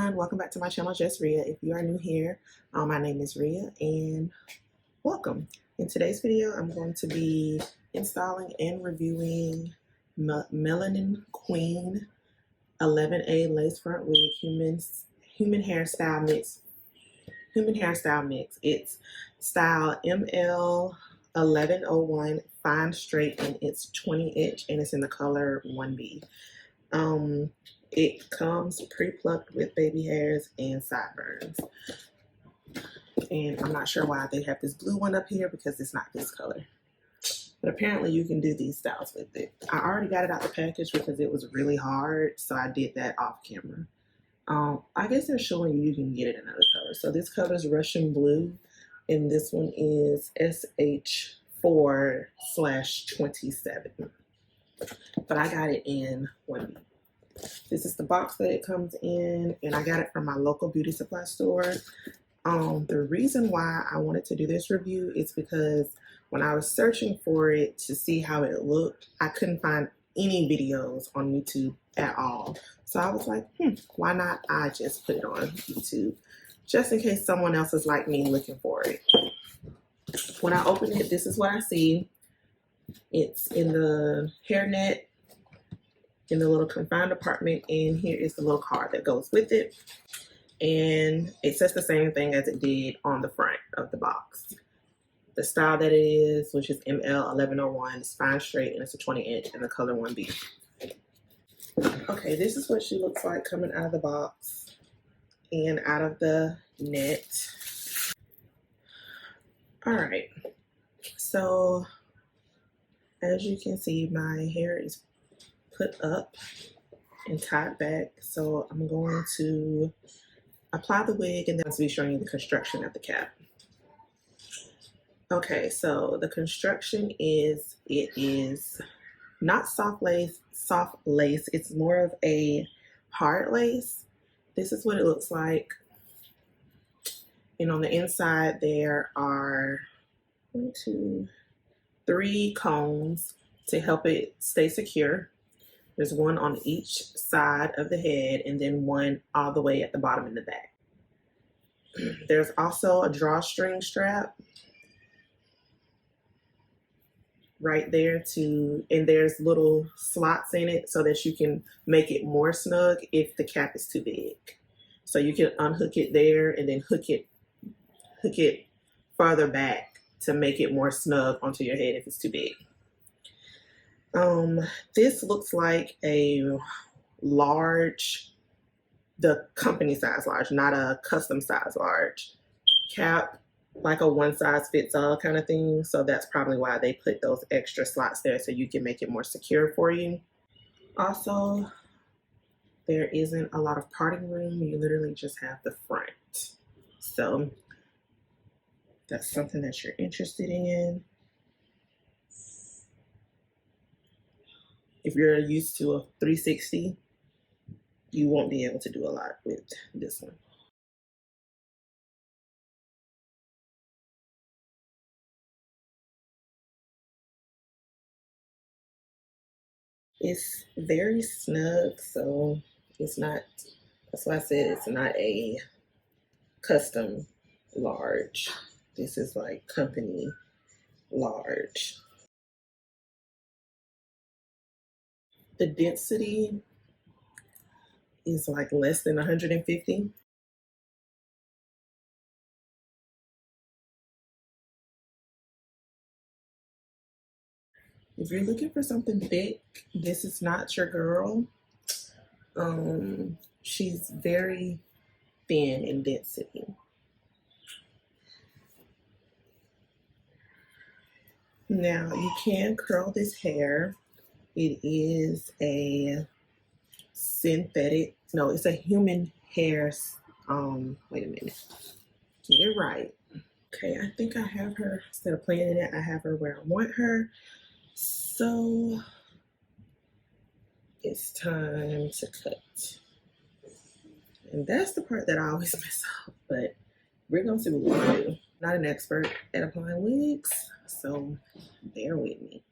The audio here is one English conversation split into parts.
everyone, welcome back to my channel, Just Ria. If you are new here, my name is Ria and welcome. In today's video, I'm going to be installing and reviewing Melanin Queen 11A lace front wig human hairstyle mix. It's style ML1101 fine straight, and it's 20 inch and it's in the color 1B. It comes pre-plucked with baby hairs and sideburns. And I'm not sure why they have this blue one up here because it's not this color. But apparently you can do these styles with it. I already got it out the package because it was really hard, so I did that off camera. I guess they're showing you can get it in another color. So this color is Russian blue, and this one is SH4/27. But I got it in 1B. This is the box that it comes in, and I got it from my local beauty supply store. The reason why I wanted to do this review is because when I was searching for it to see how it looked, I couldn't find any videos on YouTube at all. So I was like, why not I just put it on YouTube, just in case someone else is like me looking for it. When I open it, this is what I see. It's in the hairnet, in the little confined apartment, and here is the little card that goes with it. And it says the same thing as it did on the front of the box. The style that it is, which is ML1101, is fine straight, and it's a 20 inch in the color 1B. Okay, this is what she looks like coming out of the box and out of the net. All right, so as you can see, my hair is put up and tied back. So I'm going to apply the wig and then I'll be showing you the construction of the cap. Okay, so the construction is, it is not soft lace, it's more of a hard lace. This is what it looks like. And on the inside there are 1, 2, 3 combs to help it stay secure. There's one on each side of the head and then one all the way at the bottom in the back. There's also a drawstring strap right there and there's little slots in it so that you can make it more snug if the cap is too big. So you can unhook it there and then hook it farther back to make it more snug onto your head if it's too big. This looks like a large, the company size large, not a custom size large cap, like a one size fits all kind of thing. So that's probably why they put those extra slots there so you can make it more secure for you. Also, there isn't a lot of parting room. You literally just have the front. So that's something that you're interested in. If you're used to a 360, you won't be able to do a lot with this one. It's very snug, so it's not, that's why I said it's not a custom large. This is like company large. The density is like less than 150. If you're looking for something thick, this is not your girl. She's very thin in density. Now you can curl this hair. It is a synthetic, no, it's a human hair. Wait a minute, get it right. Okay, I think I have her, instead of playing it, I have her where I want her. So it's time to cut. And that's the part that I always mess up, but we're gonna see what we can do. Not an expert at applying wigs, so bear with me.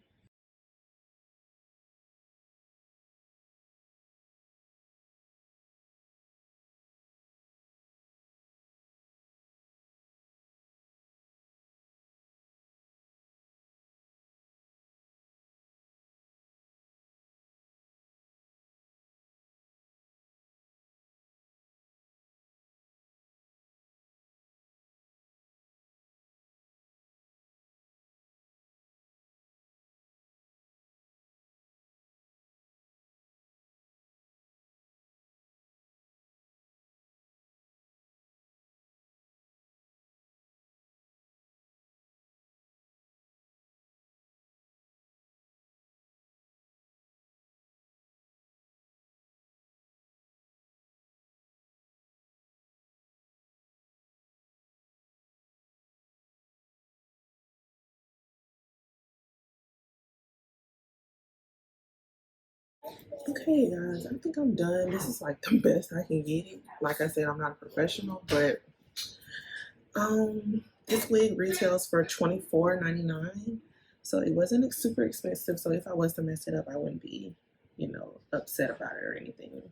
Okay, guys, I think I'm done. This is like the best I can get it. Like I said, I'm not a professional, but this wig retails for $24.99, so it wasn't super expensive. So if I was to mess it up, I wouldn't be, upset about it or anything.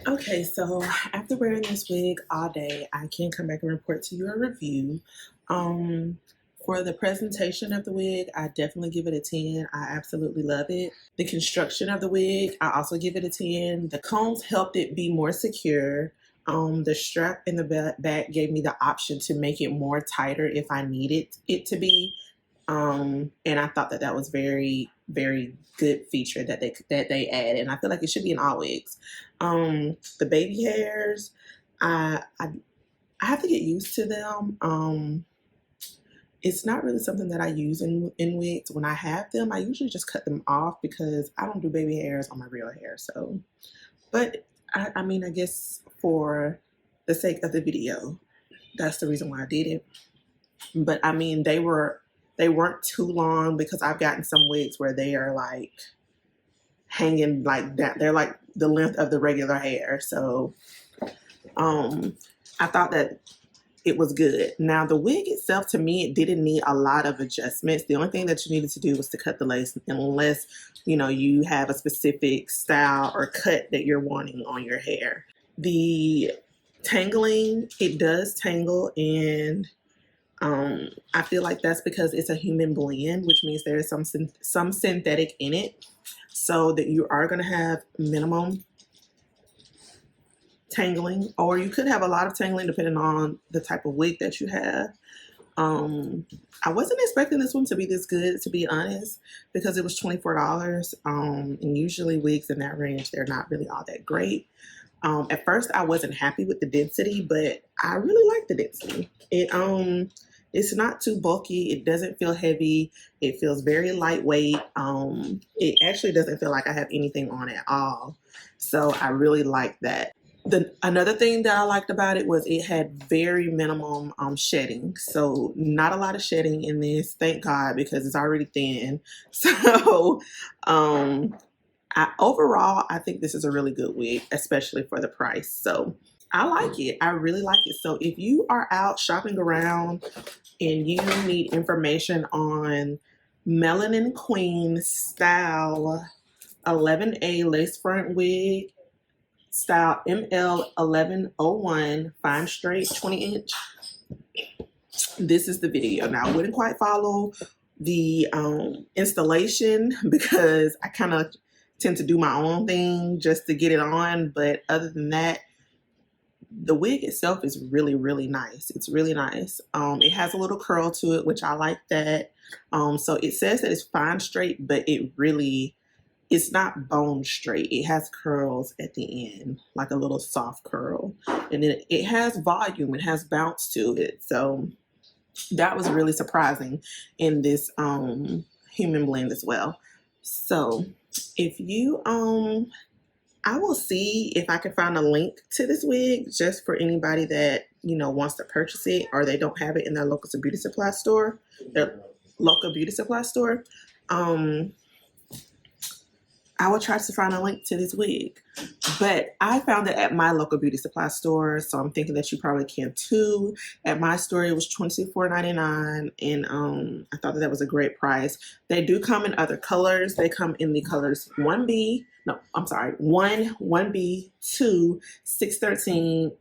Okay, so after wearing this wig all day, I can come back and report to you a review. Um, for the presentation of the wig, I definitely give it a 10. I absolutely love it. The construction of the wig, I also give it a 10. The combs helped it be more secure. The strap in the back gave me the option to make it more tighter if I needed it to be. And I thought that that was very, very good feature that they added. And I feel like it should be in all wigs. The baby hairs, I have to get used to them. It's not really something that I use in wigs. When I have them, I usually just cut them off because I don't do baby hairs on my real hair. So, but I mean, I guess for the sake of the video, that's the reason why I did it. But I mean, they weren't too long because I've gotten some wigs where they are like hanging like that. They're like the length of the regular hair. So I thought that it was good. Now the wig itself, to me, it didn't need a lot of adjustments. The only thing that you needed to do was to cut the lace, unless you have a specific style or cut that you're wanting on your hair. The tangling, it does tangle, and I feel like that's because it's a human blend, which means there is some synthetic in it, so that you are going to have minimum tangling, or you could have a lot of tangling depending on the type of wig that you have. I wasn't expecting this one to be this good, to be honest, because it was $24. And usually wigs in that range, they're not really all that great. At first I wasn't happy with the density, but I really like the density. It's not too bulky. It doesn't feel heavy. It feels very lightweight. It actually doesn't feel like I have anything on at all. So I really like that. Another thing that I liked about it was it had very minimum shedding. So not a lot of shedding in this, thank God, because it's already thin. So overall, I think this is a really good wig, especially for the price. So I like it. I really like it. So if you are out shopping around and you need information on Melanin Queen style 11A lace front wig, style ML1101 fine straight 20-inch, this is the video. Now I wouldn't quite follow the installation because I kind of tend to do my own thing just to get it on, but other than that, the wig itself is really, really nice. It's really nice. It has a little curl to it, which I like that. So it says that it's fine straight, but it's not bone straight. It has curls at the end, like a little soft curl. And then it has volume. It has bounce to it. So that was really surprising in this human blend as well. So if you I will see if I can find a link to this wig just for anybody that wants to purchase it, or they don't have it in their local beauty supply store. I will try to find a link to this wig, but I found it at my local beauty supply store, so I'm thinking that you probably can too. At my store, it was $24.99, and I thought that was a great price. They do come in other colors. They come in the colors 1B, 1B, 2, 613,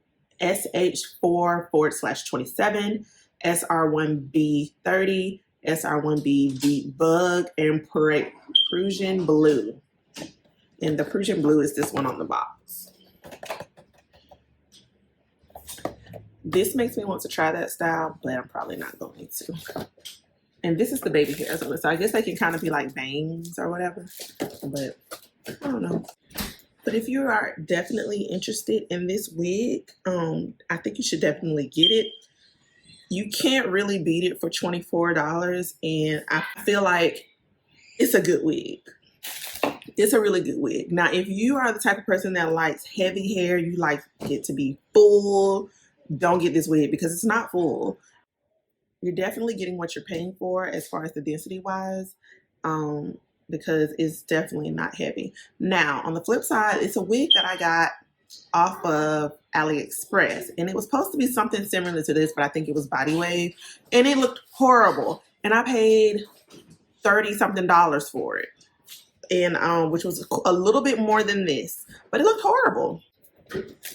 SH4/27, SR1B 30, SR1B Deep Bug, and Prussian Blue. And the Prussian Blue is this one on the box. This makes me want to try that style, but I'm probably not going to. And this is the baby hairs on it, so I guess they can kind of be like bangs or whatever, but I don't know. But if you are definitely interested in this wig, I think you should definitely get it. You can't really beat it for $24, and I feel like it's a good wig. It's a really good wig. Now, if you are the type of person that likes heavy hair, you like it to be full, don't get this wig because it's not full. You're definitely getting what you're paying for as far as the density wise. because it's definitely not heavy. Now, on the flip side, it's a wig that I got off of AliExpress, and it was supposed to be something similar to this, but I think it was body wave, and it looked horrible, and I paid $30 something for it, and which was a little bit more than this, but it looked horrible.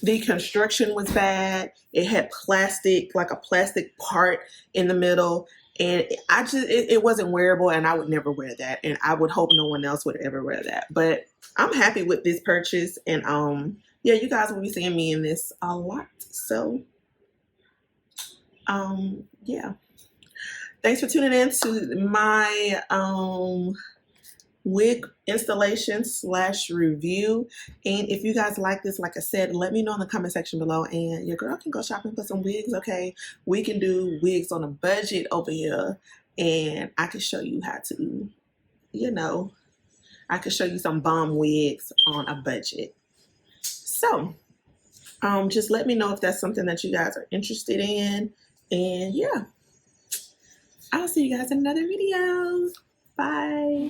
The construction was bad. It had plastic, like a plastic part in the middle, and it wasn't wearable, and I would never wear that, and I would hope no one else would ever wear that. But I'm happy with this purchase, and yeah, you guys will be seeing me in this a lot. So yeah, thanks for tuning in to my wig installation / review. And if you guys like this, like I said, let me know in the comment section below, and your girl can go shopping for some wigs. Okay, we can do wigs on a budget over here, and I can show you how to, you know, I can show you some bomb wigs on a budget. So just let me know if that's something that you guys are interested in, and yeah, I'll see you guys in another video. Bye.